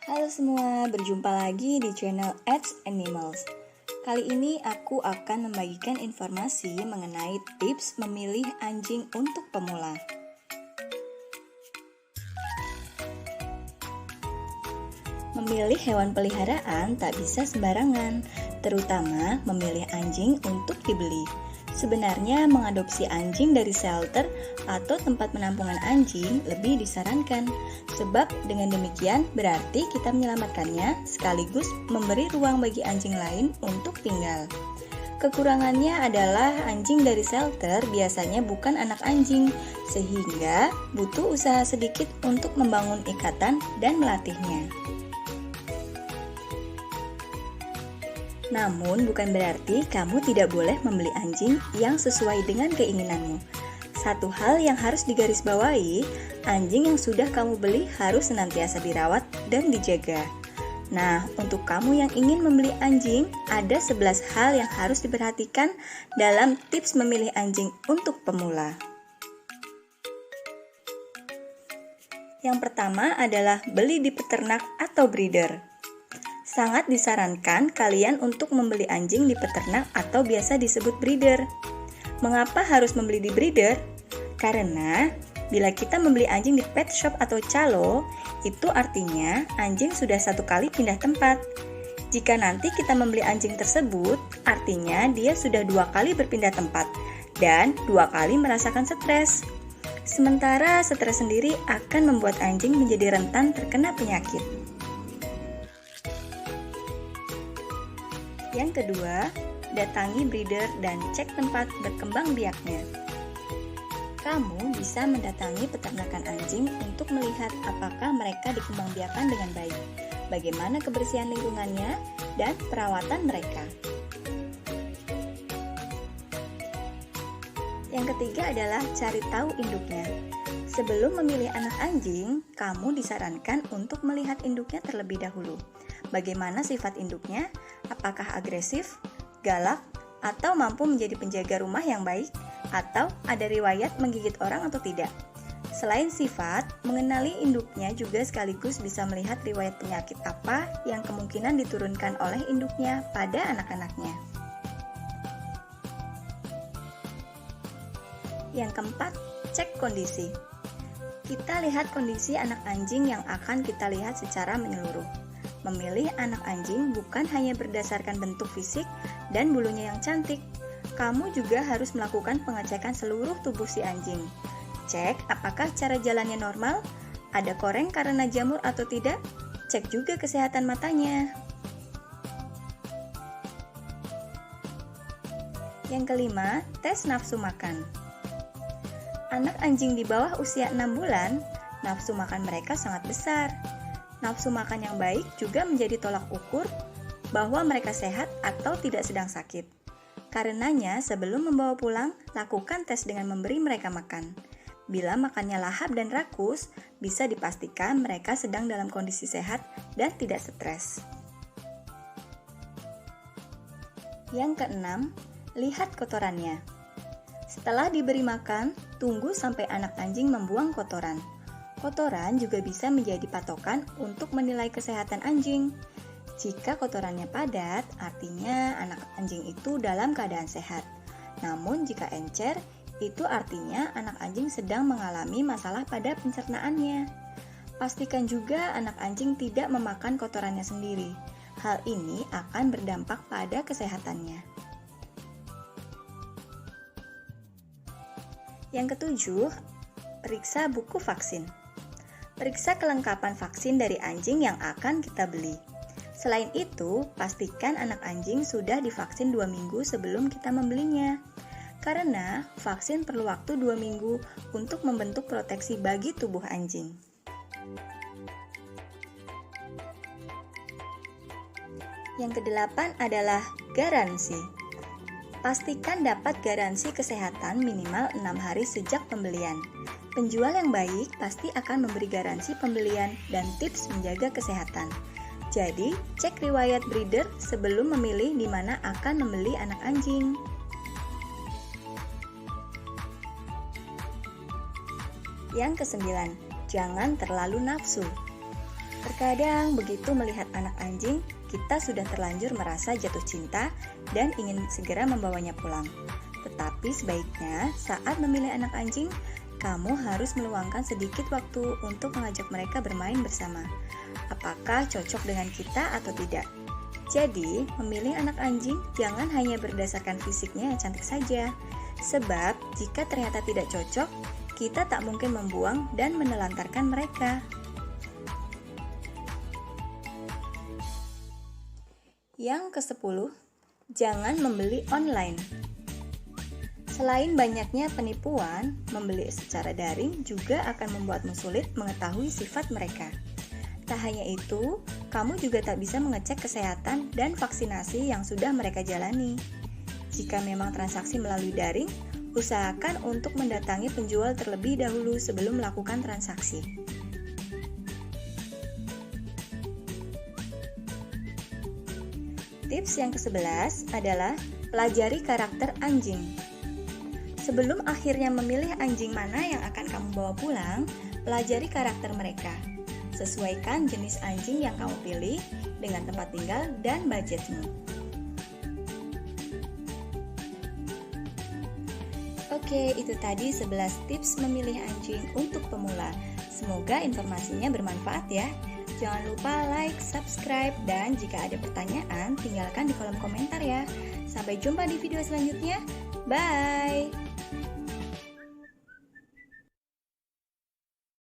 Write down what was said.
Halo semua, berjumpa lagi di channel Edge Animals. Kali ini aku akan membagikan informasi mengenai tips memilih anjing untuk pemula. Memilih hewan peliharaan tak bisa sembarangan, terutama memilih anjing untuk dibeli. Sebenarnya mengadopsi anjing dari shelter atau tempat penampungan anjing lebih disarankan, sebab dengan demikian berarti kita menyelamatkannya sekaligus memberi ruang bagi anjing lain untuk tinggal. Kekurangannya adalah anjing dari shelter biasanya bukan anak anjing, sehingga butuh usaha sedikit untuk membangun ikatan dan melatihnya. Namun bukan berarti kamu tidak boleh membeli anjing yang sesuai dengan keinginanmu. Satu hal yang harus digarisbawahi, anjing yang sudah kamu beli harus senantiasa dirawat dan dijaga. Nah, untuk kamu yang ingin membeli anjing, ada 11 hal yang harus diperhatikan dalam tips memilih anjing untuk pemula. Yang pertama adalah beli di peternak atau breeder. Sangat disarankan kalian untuk membeli anjing di peternak atau biasa disebut breeder. Mengapa harus membeli di breeder? Karena bila kita membeli anjing di pet shop atau calo, itu artinya anjing sudah satu kali pindah tempat. Jika nanti kita membeli anjing tersebut, artinya dia sudah 2 kali berpindah tempat dan 2 kali merasakan stres. Sementara stres sendiri akan membuat anjing menjadi rentan terkena penyakit. Yang kedua, datangi breeder dan cek tempat berkembang biaknya. Kamu bisa mendatangi peternakan anjing untuk melihat apakah mereka dikembangbiakan dengan baik, bagaimana kebersihan lingkungannya, dan perawatan mereka. Yang ketiga adalah cari tahu induknya. Sebelum memilih anak anjing, kamu disarankan untuk melihat induknya terlebih dahulu. Bagaimana sifat induknya? Apakah agresif, galak, atau mampu menjadi penjaga rumah yang baik, atau ada riwayat menggigit orang atau tidak. Selain sifat, mengenali induknya juga sekaligus bisa melihat riwayat penyakit apa yang kemungkinan diturunkan oleh induknya pada anak-anaknya. Yang keempat, cek kondisi. Kita lihat kondisi anak anjing yang akan kita lihat secara menyeluruh. Memilih anak anjing bukan hanya berdasarkan bentuk fisik dan bulunya yang cantik. Kamu juga harus melakukan pengecekan seluruh tubuh si anjing. Cek apakah cara jalannya normal, ada koreng karena jamur atau tidak. Cek juga kesehatan matanya. Yang kelima, tes nafsu makan. Anak anjing di bawah usia 6 bulan, nafsu makan mereka sangat besar. Nafsu makan yang baik juga menjadi tolak ukur bahwa mereka sehat atau tidak sedang sakit. Karenanya, sebelum membawa pulang, lakukan tes dengan memberi mereka makan. Bila makannya lahap dan rakus, bisa dipastikan mereka sedang dalam kondisi sehat dan tidak stres. Yang keenam, lihat kotorannya. Setelah diberi makan, tunggu sampai anak anjing membuang kotoran. Kotoran juga bisa menjadi patokan untuk menilai kesehatan anjing. Jika kotorannya padat, artinya anak anjing itu dalam keadaan sehat. Namun jika encer, itu artinya anak anjing sedang mengalami masalah pada pencernaannya. Pastikan juga anak anjing tidak memakan kotorannya sendiri. Hal ini akan berdampak pada kesehatannya. Yang ketujuh, periksa buku vaksin. Periksa kelengkapan vaksin dari anjing yang akan kita beli. Selain itu, pastikan anak anjing sudah divaksin 2 minggu sebelum kita membelinya. Karena vaksin perlu waktu 2 minggu untuk membentuk proteksi bagi tubuh anjing. Yang kedelapan adalah garansi. Pastikan dapat garansi kesehatan minimal 6 hari sejak pembelian. Penjual yang baik pasti akan memberi garansi pembelian dan tips menjaga kesehatan. Jadi, cek riwayat breeder sebelum memilih di mana akan membeli anak anjing. Yang kesembilan, jangan terlalu nafsu. Terkadang begitu melihat anak anjing, kita sudah terlanjur merasa jatuh cinta dan ingin segera membawanya pulang. Tetapi sebaiknya saat memilih anak anjing, kamu harus meluangkan sedikit waktu untuk mengajak mereka bermain bersama. Apakah cocok dengan kita atau tidak? Jadi, memilih anak anjing jangan hanya berdasarkan fisiknya yang cantik saja. Sebab, jika ternyata tidak cocok, kita tak mungkin membuang dan menelantarkan mereka. Yang ke-10, jangan membeli online. Selain banyaknya penipuan, membeli secara daring juga akan membuatmu sulit mengetahui sifat mereka. Tak hanya itu, kamu juga tak bisa mengecek kesehatan dan vaksinasi yang sudah mereka jalani. Jika memang transaksi melalui daring, usahakan untuk mendatangi penjual terlebih dahulu sebelum melakukan transaksi. Tips yang ke-11 adalah pelajari karakter anjing. Sebelum akhirnya memilih anjing mana yang akan kamu bawa pulang, pelajari karakter mereka. Sesuaikan jenis anjing yang kamu pilih dengan tempat tinggal dan budgetmu. Oke, itu tadi 11 tips memilih anjing untuk pemula. Semoga informasinya bermanfaat ya. Jangan lupa like, subscribe, dan jika ada pertanyaan, tinggalkan di kolom komentar ya. Sampai jumpa di video selanjutnya. Bye!